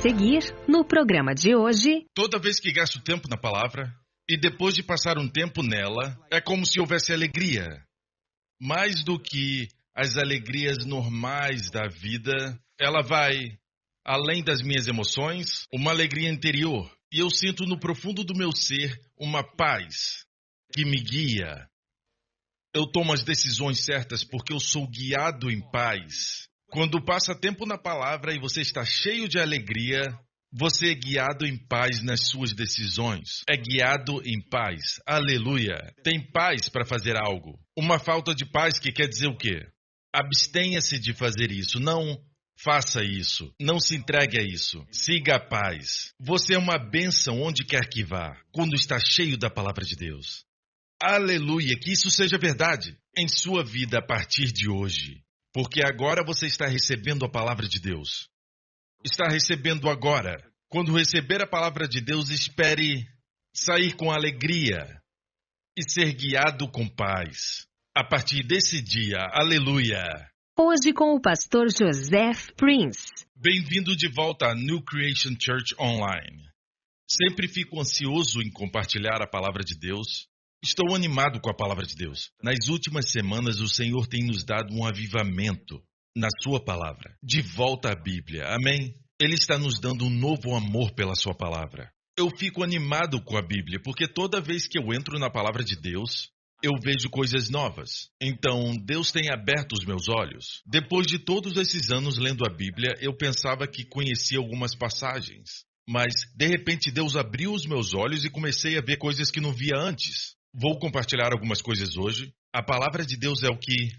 seguir, no programa de hoje... Toda vez que gasto tempo na palavra, e depois de passar um tempo nela, é como se houvesse alegria. Mais do que as alegrias normais da vida, ela vai além das minhas emoções, uma alegria interior. E eu sinto no profundo do meu ser uma paz que me guia. Eu tomo as decisões certas porque eu sou guiado em paz. Quando passa tempo na palavra e você está cheio de alegria, você é guiado em paz nas suas decisões. É guiado em paz. Aleluia. Tem paz para fazer algo. Uma falta de paz que quer dizer o quê? Abstenha-se de fazer isso. Não faça isso. Não se entregue a isso. Siga a paz. Você é uma bênção onde quer que vá, quando está cheio da palavra de Deus. Aleluia. Que isso seja verdade em sua vida a partir de hoje. Porque agora você está recebendo a palavra de Deus. Está recebendo agora. Quando receber a palavra de Deus, espere sair com alegria e ser guiado com paz. A partir desse dia, aleluia. Hoje com o pastor Joseph Prince. Bem-vindo de volta à New Creation Church Online. Sempre fico ansioso em compartilhar a palavra de Deus. Estou animado com a palavra de Deus. Nas últimas semanas, o Senhor tem nos dado um avivamento na sua palavra. De volta à Bíblia. Amém? Ele está nos dando um novo amor pela sua palavra. Eu fico animado com a Bíblia, porque toda vez que eu entro na palavra de Deus, eu vejo coisas novas. Então, Deus tem aberto os meus olhos. Depois de todos esses anos lendo a Bíblia, eu pensava que conhecia algumas passagens. Mas, de repente, Deus abriu os meus olhos e comecei a ver coisas que não via antes. Vou compartilhar algumas coisas hoje. A palavra de Deus é o que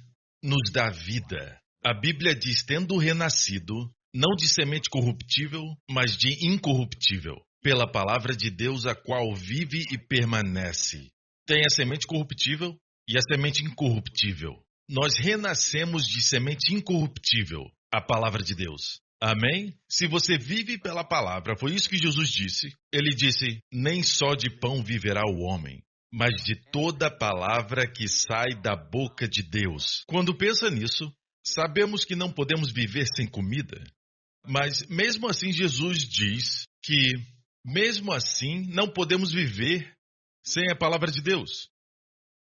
nos dá vida. A Bíblia diz, tendo renascido, não de semente corruptível, mas de incorruptível, pela palavra de Deus, a qual vive e permanece. Tem a semente corruptível e a semente incorruptível. Nós renascemos de semente incorruptível, a palavra de Deus. Amém? Se você vive pela palavra, foi isso que Jesus disse. Ele disse, nem só de pão viverá o homem, mas de toda palavra que sai da boca de Deus. Quando pensa nisso, sabemos que não podemos viver sem comida. Mas mesmo assim, Jesus diz que, mesmo assim, não podemos viver sem a palavra de Deus.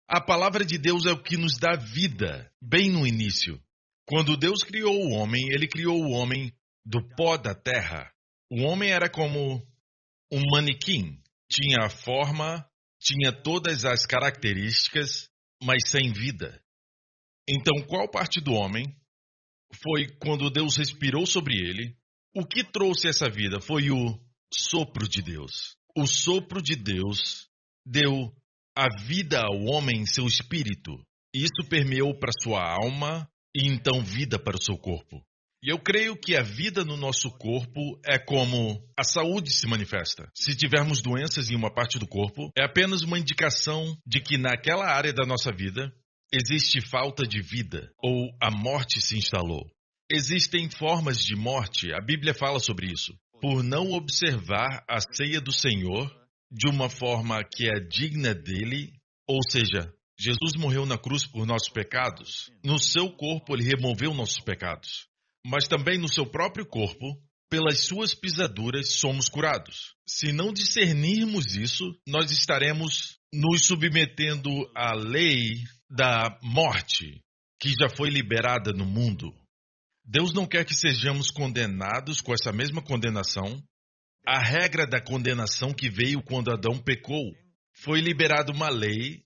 A palavra de Deus é o que nos dá vida, bem no início. Quando Deus criou o homem, Ele criou o homem do pó da terra. O homem era como um manequim. Tinha a forma, tinha todas as características, mas sem vida. Então, qual parte do homem foi quando Deus respirou sobre ele? O que trouxe essa vida foi o sopro de Deus. O sopro de Deus deu a vida ao homem em seu espírito. Isso permeou para sua alma e então vida para o seu corpo. E eu creio que a vida no nosso corpo é como a saúde se manifesta. Se tivermos doenças em uma parte do corpo, é apenas uma indicação de que naquela área da nossa vida existe falta de vida ou a morte se instalou. Existem formas de morte, a Bíblia fala sobre isso. Por não observar a ceia do Senhor de uma forma que é digna dele, ou seja, Jesus morreu na cruz por nossos pecados. No seu corpo, ele removeu nossos pecados. Mas também no seu próprio corpo, pelas suas pisaduras, somos curados. Se não discernirmos isso, nós estaremos nos submetendo à lei da morte, que já foi liberada no mundo. Deus não quer que sejamos condenados com essa mesma condenação. A regra da condenação que veio quando Adão pecou, foi liberada uma lei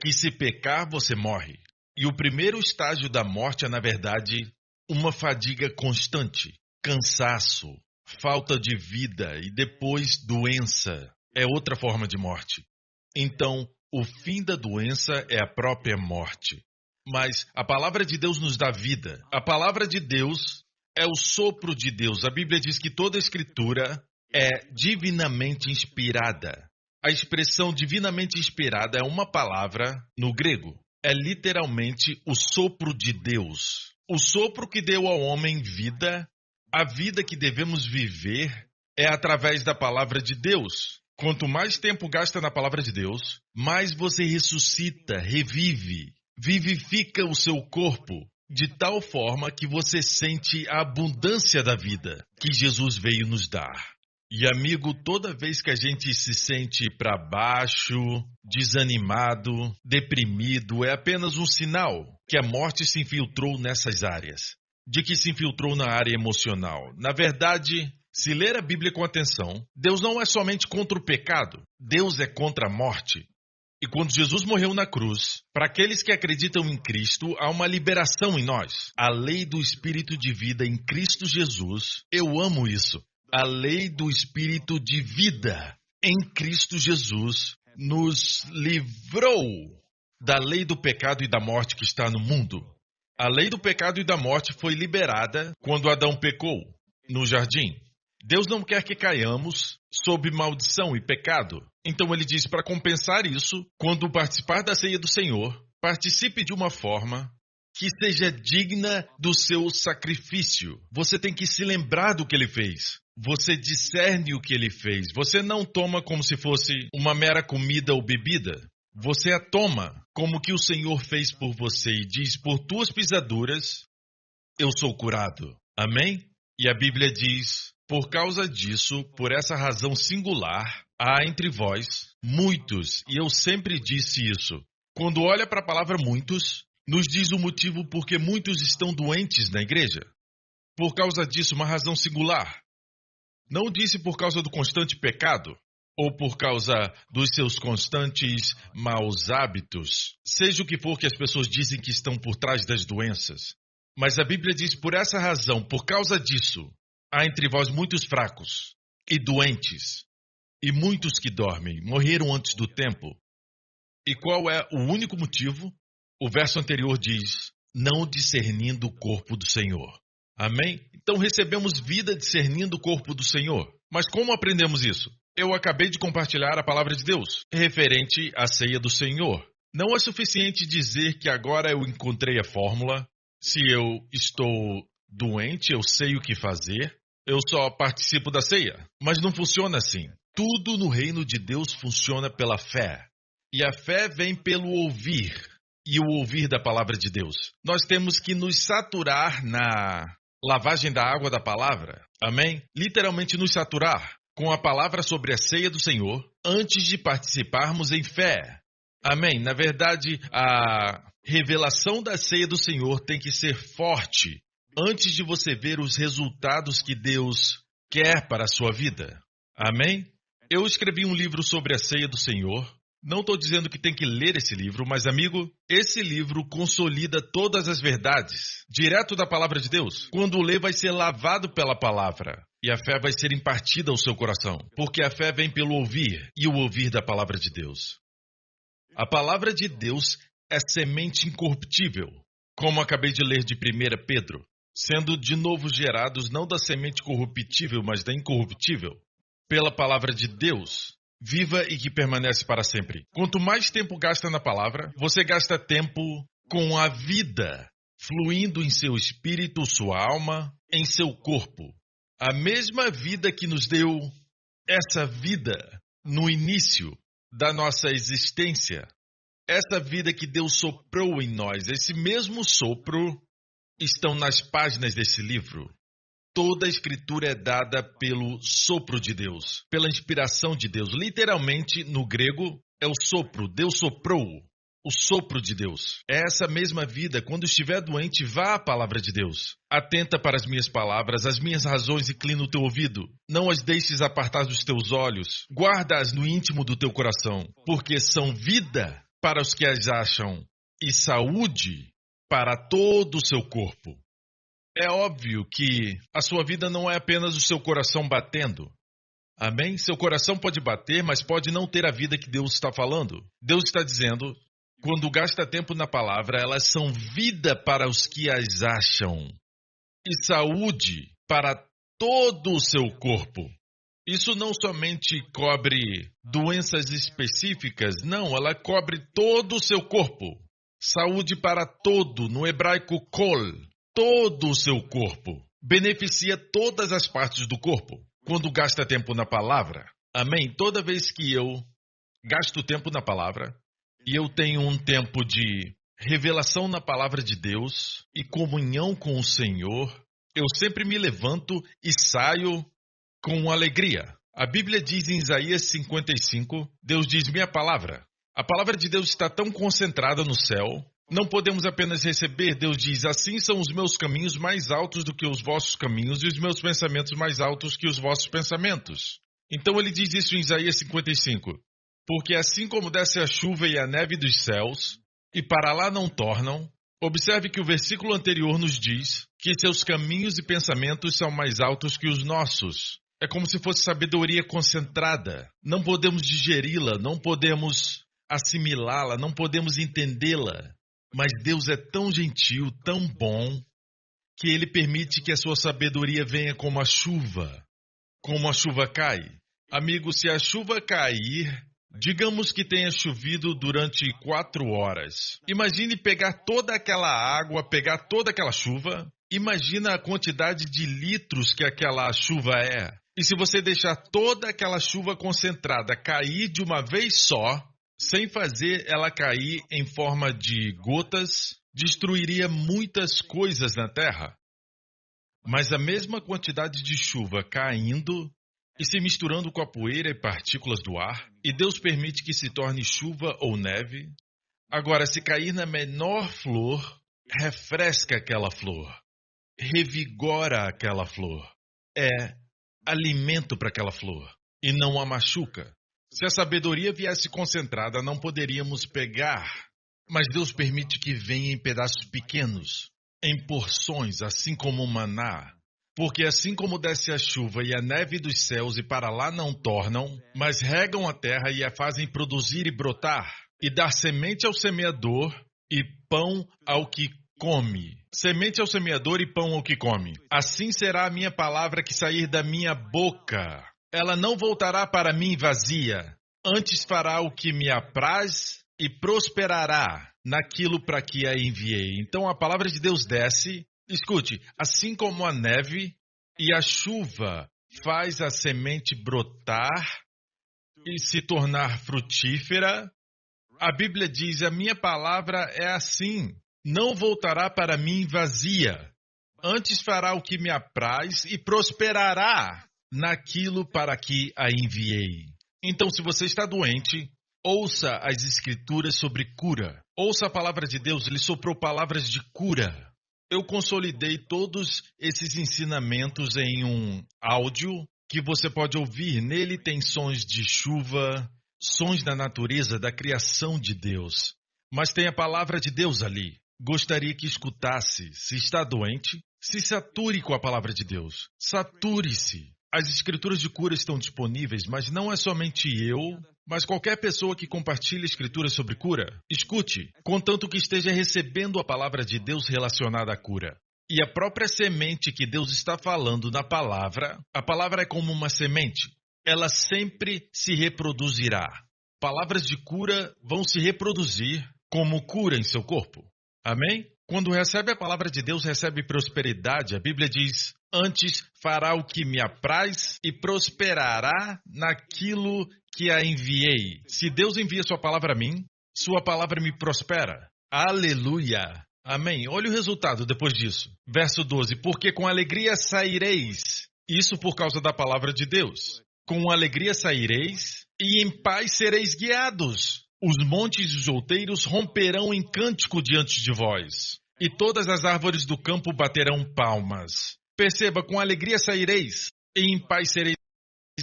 que se pecar, você morre. E o primeiro estágio da morte é, na verdade, uma fadiga constante, cansaço, falta de vida e depois doença. É outra forma de morte. Então, o fim da doença é a própria morte. Mas a palavra de Deus nos dá vida. A palavra de Deus é o sopro de Deus. A Bíblia diz que toda a Escritura é divinamente inspirada. A expressão divinamente inspirada é uma palavra no grego. É literalmente o sopro de Deus. O sopro que deu ao homem vida, a vida que devemos viver é através da palavra de Deus. Quanto mais tempo gasta na palavra de Deus, mais você ressuscita, revive, vivifica o seu corpo. de tal forma que você sente a abundância da vida que Jesus veio nos dar. E amigo, toda vez que a gente se sente para baixo, desanimado, deprimido, é apenas um sinal que a morte se infiltrou nessas áreas, de que se infiltrou na área emocional. Na verdade, se ler a Bíblia com atenção, Deus não é somente contra o pecado, Deus é contra a morte. E quando Jesus morreu na cruz, para aqueles que acreditam em Cristo, há uma liberação em nós. A lei do Espírito de vida em Cristo Jesus, eu amo isso. A lei do Espírito de vida em Cristo Jesus nos livrou da lei do pecado e da morte que está no mundo. A lei do pecado e da morte foi liberada quando Adão pecou no jardim. Deus não quer que caiamos sob maldição e pecado. Então ele diz para compensar isso, quando participar da ceia do Senhor, participe de uma forma que seja digna do seu sacrifício. Você tem que se lembrar do que ele fez. Você discerne o que ele fez. Você não toma como se fosse uma mera comida ou bebida. Você a toma como que o Senhor fez por você e diz, por tuas pisaduras, eu sou curado. Amém? E a Bíblia diz, por causa disso, por essa razão singular, há entre vós muitos, e eu sempre disse isso. Quando olha para a palavra muitos, nos diz o motivo porque muitos estão doentes na igreja. Por causa disso, uma razão singular. Não disse por causa do constante pecado, ou por causa dos seus constantes maus hábitos, seja o que for que as pessoas dizem que estão por trás das doenças. Mas a Bíblia diz, por essa razão, por causa disso, há entre vós muitos fracos e doentes, e muitos que dormem, morreram antes do tempo. E qual é o único motivo? O verso anterior diz, não discernindo o corpo do Senhor. Amém? Então recebemos vida discernindo o corpo do Senhor. Mas como aprendemos isso? Eu acabei de compartilhar a palavra de Deus, referente à ceia do Senhor. Não é suficiente dizer que agora eu encontrei a fórmula. Se eu estou doente, eu sei o que fazer. Eu só participo da ceia. Mas não funciona assim. Tudo no reino de Deus funciona pela fé. E a fé vem pelo ouvir. E o ouvir da palavra de Deus. Nós temos que nos saturar na lavagem da água da palavra. Amém? Literalmente nos saturar com a palavra sobre a ceia do Senhor antes de participarmos em fé. Amém? Na verdade, a revelação da ceia do Senhor tem que ser forte antes de você ver os resultados que Deus quer para a sua vida. Amém? Eu escrevi um livro sobre a ceia do Senhor. Não estou dizendo que tem que ler esse livro, mas, amigo, esse livro consolida todas as verdades, direto da palavra de Deus. Quando lê, vai ser lavado pela palavra, e a fé vai ser impartida ao seu coração, porque a fé vem pelo ouvir, e o ouvir da palavra de Deus. A palavra de Deus é semente incorruptível, como acabei de ler de 1 Pedro, sendo de novo gerados não da semente corruptível, mas da incorruptível, pela palavra de Deus, viva e que permanece para sempre. Quanto mais tempo gasta na palavra, você gasta tempo com a vida, fluindo em seu espírito, sua alma, em seu corpo. A mesma vida que nos deu essa vida no início da nossa existência, essa vida que Deus soprou em nós, esse mesmo sopro estão nas páginas desse livro. Toda a escritura é dada pelo sopro de Deus, pela inspiração de Deus. Literalmente, no grego, é o sopro. Deus soprou, o sopro de Deus. É essa mesma vida. Quando estiver doente, vá à palavra de Deus. Atenta para as minhas palavras, as minhas razões inclina o teu ouvido. Não as deixes apartar dos teus olhos. Guarda-as no íntimo do teu coração, porque são vida para os que as acham e saúde para todo o seu corpo. É óbvio que a sua vida não é apenas o seu coração batendo. Amém? Seu coração pode bater, mas pode não ter a vida que Deus está falando. Deus está dizendo, quando gasta tempo na palavra, elas são vida para os que as acham e saúde para todo o seu corpo. Isso não somente cobre doenças específicas, não, ela cobre todo o seu corpo. Saúde para todo, no hebraico kol. Todo o seu corpo. Beneficia todas as partes do corpo. Quando gasta tempo na palavra. Amém? Toda vez que eu gasto tempo na palavra, e eu tenho um tempo de revelação na palavra de Deus e comunhão com o Senhor, eu sempre me levanto e saio com alegria. A Bíblia diz em Isaías 55, Deus diz minha palavra. A palavra de Deus está tão concentrada no céu, não podemos apenas receber. Deus diz, assim são os meus caminhos mais altos do que os vossos caminhos e os meus pensamentos mais altos que os vossos pensamentos. Então ele diz isso em Isaías 55. Porque assim como desce a chuva e a neve dos céus, e para lá não tornam, observe que o versículo anterior nos diz que seus caminhos e pensamentos são mais altos que os nossos. É como se fosse sabedoria concentrada. Não podemos digeri-la, não podemos assimilá-la, não podemos entendê-la. Mas Deus é tão gentil, tão bom, que Ele permite que a sua sabedoria venha como a chuva cai. Amigo, se a chuva cair, digamos que tenha chovido durante 4 horas. Imagine pegar toda aquela água, pegar toda aquela chuva. Imagina a quantidade de litros que aquela chuva é. E se você deixar toda aquela chuva concentrada cair de uma vez só, sem fazer ela cair em forma de gotas, destruiria muitas coisas na terra. Mas a mesma quantidade de chuva caindo e se misturando com a poeira e partículas do ar, e Deus permite que se torne chuva ou neve. Agora, se cair na menor flor, refresca aquela flor, revigora aquela flor, é alimento para aquela flor e não a machuca. Se a sabedoria viesse concentrada, não poderíamos pegar, mas Deus permite que venha em pedaços pequenos, em porções, assim como o maná. Porque assim como desce a chuva e a neve dos céus e para lá não tornam, mas regam a terra e a fazem produzir e brotar, e dar semente ao semeador e pão ao que come. Semente ao semeador e pão ao que come. Assim será a minha palavra que sair da minha boca. Ela não voltará para mim vazia, antes fará o que me apraz e prosperará naquilo para que a enviei. Então a palavra de Deus desce, escute, assim como a neve e a chuva faz a semente brotar e se tornar frutífera, a Bíblia diz, a minha palavra é assim, não voltará para mim vazia, antes fará o que me apraz e prosperará naquilo para que a enviei. Então, se você está doente, ouça as escrituras sobre cura. Ouça a palavra de Deus, Ele soprou palavras de cura. Eu consolidei todos esses ensinamentos em um áudio que você pode ouvir. Nele tem sons de chuva, sons da natureza, da criação de Deus. Mas tem a palavra de Deus ali. Gostaria que escutasse. Se está doente, se sature com a palavra de Deus. Sature-se. As escrituras de cura estão disponíveis, mas não é somente eu, mas qualquer pessoa que compartilhe escrituras sobre cura. Escute, contanto que esteja recebendo a palavra de Deus relacionada à cura. E a própria semente que Deus está falando na palavra, a palavra é como uma semente. Ela sempre se reproduzirá. Palavras de cura vão se reproduzir como cura em seu corpo. Amém? Quando recebe a palavra de Deus, recebe prosperidade. A Bíblia diz, antes fará o que me apraz e prosperará naquilo que a enviei. Se Deus envia sua palavra a mim, sua palavra me prospera. Aleluia! Amém. Olha o resultado depois disso. Verso 12. Porque com alegria saireis. Isso por causa da palavra de Deus. Com alegria saireis e em paz sereis guiados. Os montes e os outeiros romperão em cântico diante de vós, e todas as árvores do campo baterão palmas. Perceba, com alegria saireis, e em paz sereis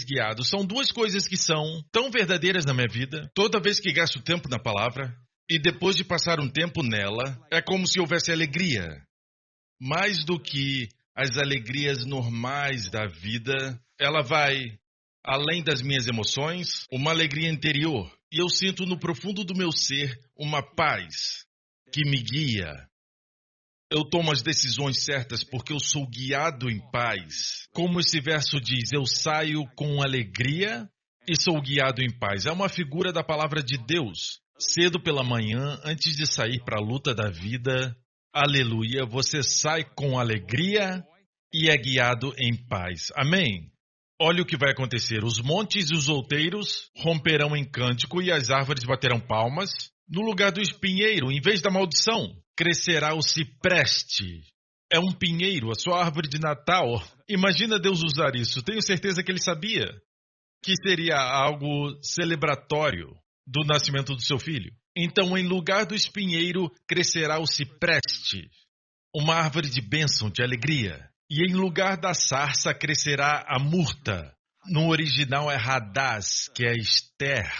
guiados. São duas coisas que são tão verdadeiras na minha vida. Toda vez que gasto tempo na palavra, e depois de passar um tempo nela, é como se houvesse alegria. Mais do que as alegrias normais da vida, ela vai além das minhas emoções, uma alegria interior. E eu sinto no profundo do meu ser uma paz que me guia. Eu tomo as decisões certas porque eu sou guiado em paz. Como esse verso diz, eu saio com alegria e sou guiado em paz. É uma figura da palavra de Deus. Cedo pela manhã, antes de sair para a luta da vida, aleluia, você sai com alegria e é guiado em paz. Amém? Olha o que vai acontecer. Os montes e os outeiros romperão em cântico e as árvores baterão palmas. No lugar do espinheiro, em vez da maldição, crescerá o cipreste. É um pinheiro, a sua árvore de Natal. Imagina Deus usar isso. Tenho certeza que ele sabia que seria algo celebratório do nascimento do seu filho. Então, em lugar do espinheiro, crescerá o cipreste, uma árvore de bênção, de alegria. E em lugar da sarça, crescerá a murta. No original é Hadás, que é Esther.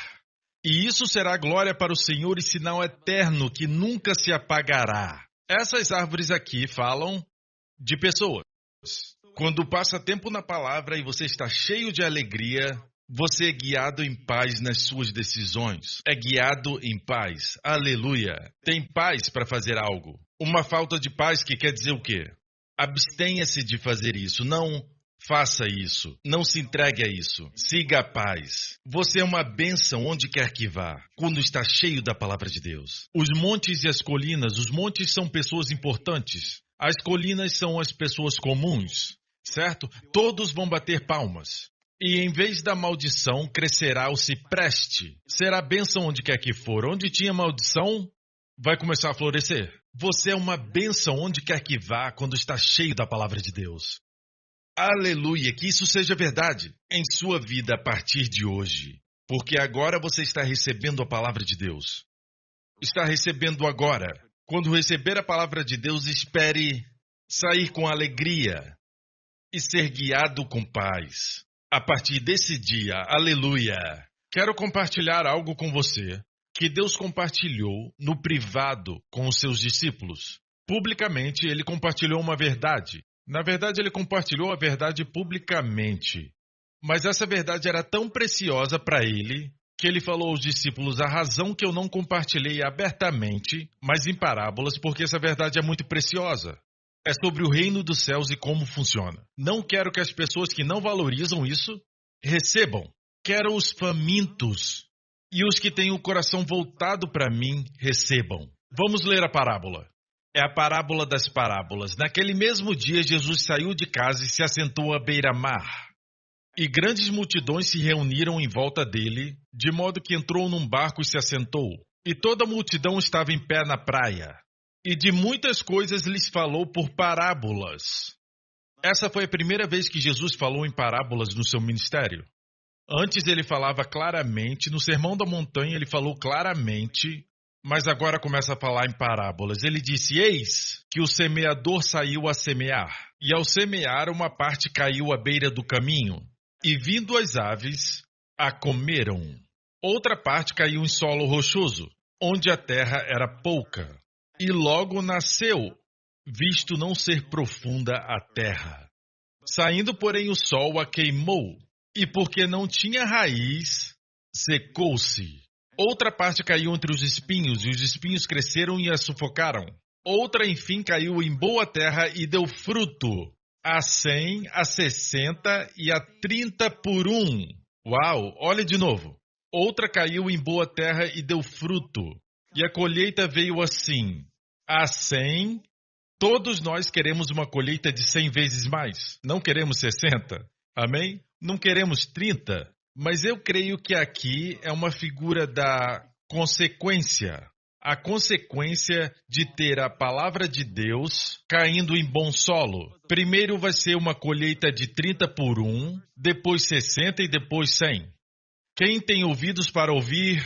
E isso será glória para o Senhor e sinal eterno que nunca se apagará. Essas árvores aqui falam de pessoas. Quando passa tempo na palavra e você está cheio de alegria, você é guiado em paz nas suas decisões. É guiado em paz. Aleluia. Tem paz para fazer algo. Uma falta de paz que quer dizer o quê? Abstenha-se de fazer isso. Não faça isso. Não se entregue a isso. Siga a paz. Você é uma bênção onde quer que vá, quando está cheio da palavra de Deus. Os montes e as colinas, os montes são pessoas importantes. As colinas são as pessoas comuns, certo? Todos vão bater palmas. E em vez da maldição, crescerá o cipreste. Será bênção onde quer que for. Onde tinha maldição, vai começar a florescer. Você é uma bênção onde quer que vá quando está cheio da palavra de Deus. Aleluia, que isso seja verdade em sua vida a partir de hoje. Porque agora você está recebendo a palavra de Deus. Está recebendo agora. Quando receber a palavra de Deus, espere sair com alegria e ser guiado com paz. A partir desse dia, aleluia. Quero compartilhar algo com você que Deus compartilhou no privado com os seus discípulos. Publicamente, ele compartilhou uma verdade. Na verdade, ele compartilhou a verdade publicamente. Mas essa verdade era tão preciosa para ele que ele falou aos discípulos: a razão que eu não compartilhei abertamente, mas em parábolas, porque essa verdade é muito preciosa. É sobre o reino dos céus e como funciona. Não quero que as pessoas que não valorizam isso recebam. Quero os famintos e os que têm o coração voltado para mim recebam. Vamos ler a parábola. É a parábola das parábolas. Naquele mesmo dia, Jesus saiu de casa e se assentou à beira-mar. E grandes multidões se reuniram em volta dele, de modo que entrou num barco e se assentou. E toda a multidão estava em pé na praia. E de muitas coisas lhes falou por parábolas. Essa foi a primeira vez que Jesus falou em parábolas no seu ministério. Antes ele falava claramente, no Sermão da Montanha ele falou claramente, mas agora começa a falar em parábolas. Ele disse: eis que o semeador saiu a semear, e ao semear uma parte caiu à beira do caminho, e vindo as aves, a comeram. Outra parte caiu em solo rochoso, onde a terra era pouca. E logo nasceu, visto não ser profunda a terra. Saindo, porém, o sol a queimou, e porque não tinha raiz, secou-se. Outra parte caiu entre os espinhos, e os espinhos cresceram e a sufocaram. Outra, enfim, caiu em boa terra e deu fruto, a 100, a 60 e a 30 por um. Uau, olha de novo. Outra caiu em boa terra e deu fruto. E a colheita veio assim, a 100. Todos nós queremos uma colheita de 100 vezes mais. Não queremos 60. Amém? Não queremos 30. Mas eu creio que aqui é uma figura da consequência. A consequência de ter a palavra de Deus caindo em bom solo. Primeiro vai ser uma colheita de 30 por 1, depois 60 e depois 100. Quem tem ouvidos para ouvir,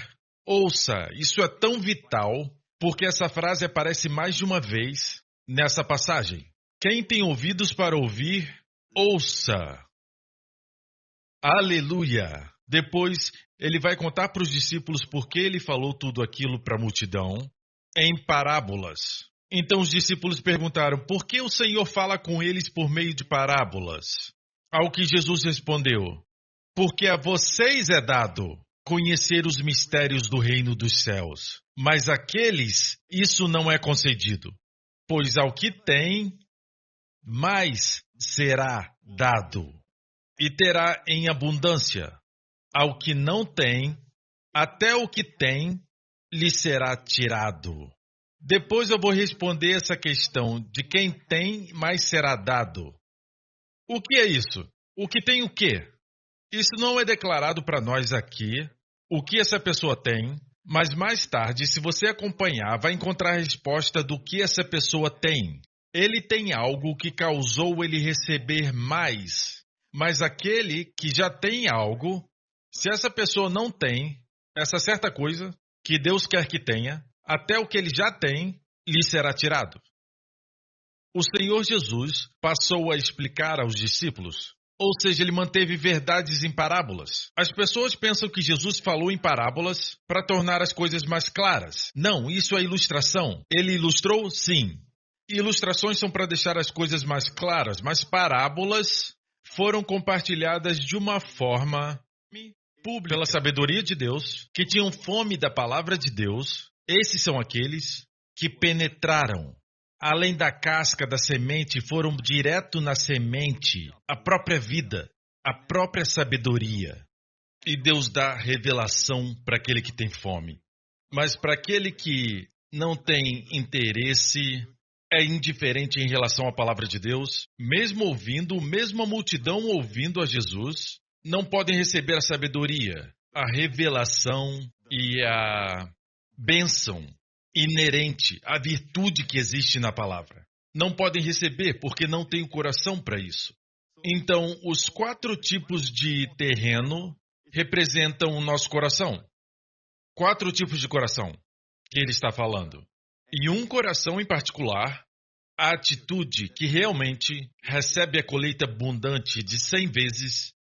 ouça. Isso é tão vital, porque essa frase aparece mais de uma vez nessa passagem. Quem tem ouvidos para ouvir, ouça. Aleluia! Depois, ele vai contar para os discípulos por que ele falou tudo aquilo para a multidão em parábolas. Então os discípulos perguntaram: por que o Senhor fala com eles por meio de parábolas? Ao que Jesus respondeu: porque a vocês é dado conhecer os mistérios do reino dos céus, mas àqueles isso não é concedido, pois ao que tem, mais será dado. E terá em abundância. Ao que não tem, até o que tem lhe será tirado. Depois eu vou responder essa questão de quem tem, mais será dado. O que é isso? O que tem o quê? Isso não é declarado para nós aqui, o que essa pessoa tem, mas mais tarde, se você acompanhar, vai encontrar a resposta do que essa pessoa tem. Ele tem algo que causou ele receber mais, mas aquele que já tem algo, se essa pessoa não tem essa certa coisa que Deus quer que tenha, até o que ele já tem lhe será tirado. O Senhor Jesus passou a explicar aos discípulos, ou seja, ele manteve verdades em parábolas. As pessoas pensam que Jesus falou em parábolas para tornar as coisas mais claras. Não, isso é ilustração. Ele ilustrou? Sim. Ilustrações são para deixar as coisas mais claras, mas parábolas foram compartilhadas de uma forma pública pela sabedoria de Deus, que tinham fome da palavra de Deus. Esses são aqueles que penetraram além da casca da semente, foram direto na semente, a própria vida, a própria sabedoria. E Deus dá revelação para aquele que tem fome. Mas para aquele que não tem interesse, é indiferente em relação à palavra de Deus, mesmo a multidão ouvindo a Jesus, não podem receber a sabedoria, a revelação e a bênção inerente à virtude que existe na palavra. Não podem receber porque não têm o coração para isso. Então, os 4 tipos de terreno representam o nosso coração. 4 tipos de coração que ele está falando. E um coração em particular, a atitude que realmente recebe a colheita abundante de 100 vezes,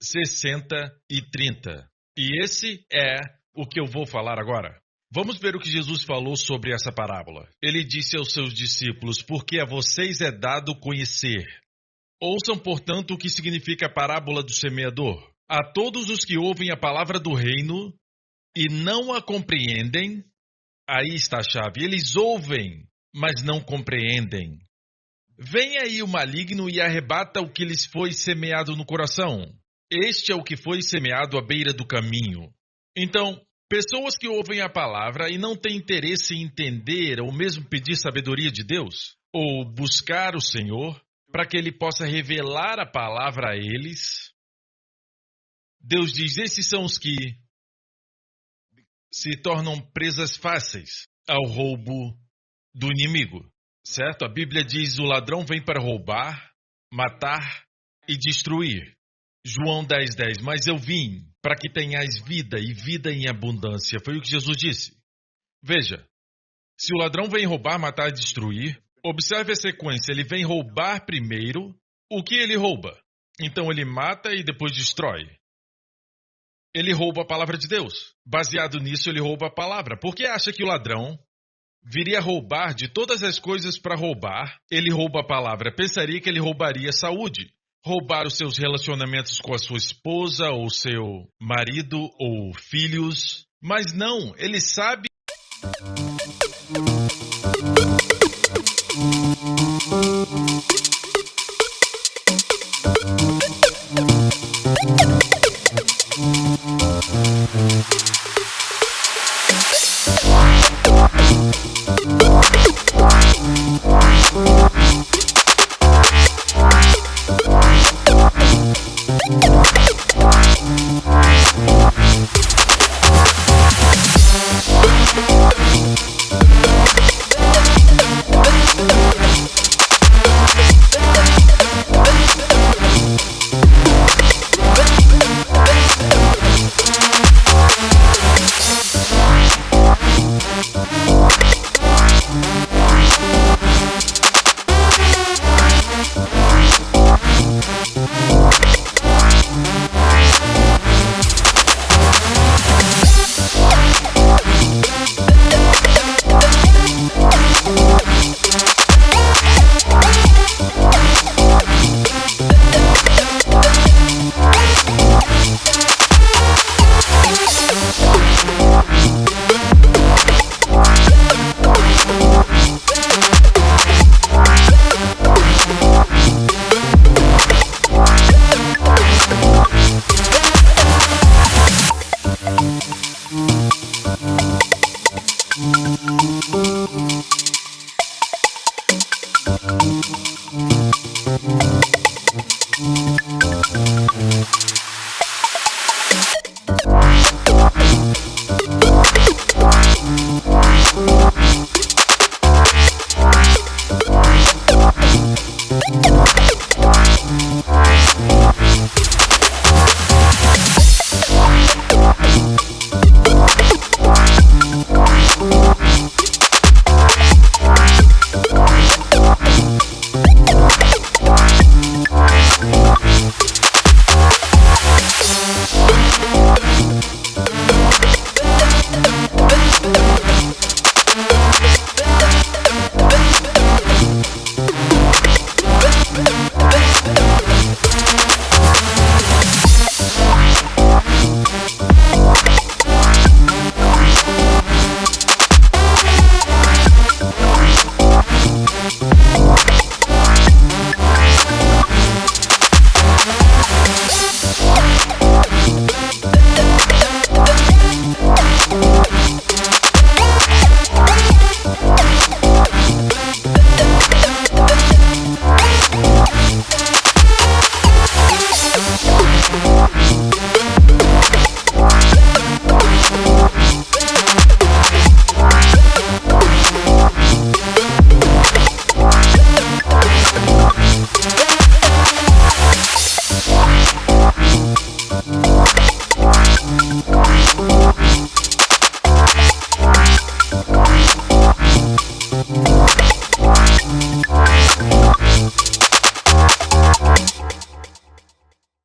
60 e 30. E esse é o que eu vou falar agora. Vamos ver o que Jesus falou sobre essa parábola. Ele disse aos seus discípulos, porque a vocês é dado conhecer. Ouçam, portanto, o que significa a parábola do semeador. A todos os que ouvem a palavra do reino e não a compreendem, aí está a chave. Eles ouvem, mas não compreendem. Vem aí o maligno e arrebata o que lhes foi semeado no coração. Este é o que foi semeado à beira do caminho. Então, pessoas que ouvem a palavra e não têm interesse em entender ou mesmo pedir sabedoria de Deus, ou buscar o Senhor para que Ele possa revelar a palavra a eles, Deus diz, esses são os que se tornam presas fáceis ao roubo do inimigo, certo? A Bíblia diz, o ladrão vem para roubar, matar e destruir. João 10:10, mas eu vim para que tenhais vida e vida em abundância. Foi o que Jesus disse. Veja, se o ladrão vem roubar, matar e destruir, observe a sequência. Ele vem roubar primeiro. O que ele rouba? Então ele mata e depois destrói. Ele rouba a palavra de Deus. Baseado nisso, ele rouba a palavra. Por que acha que o ladrão viria roubar de todas as coisas para roubar? Ele rouba a palavra. Pensaria que ele roubaria a saúde. Roubar os seus relacionamentos com a sua esposa, ou seu marido, ou filhos. Mas não, ele sabe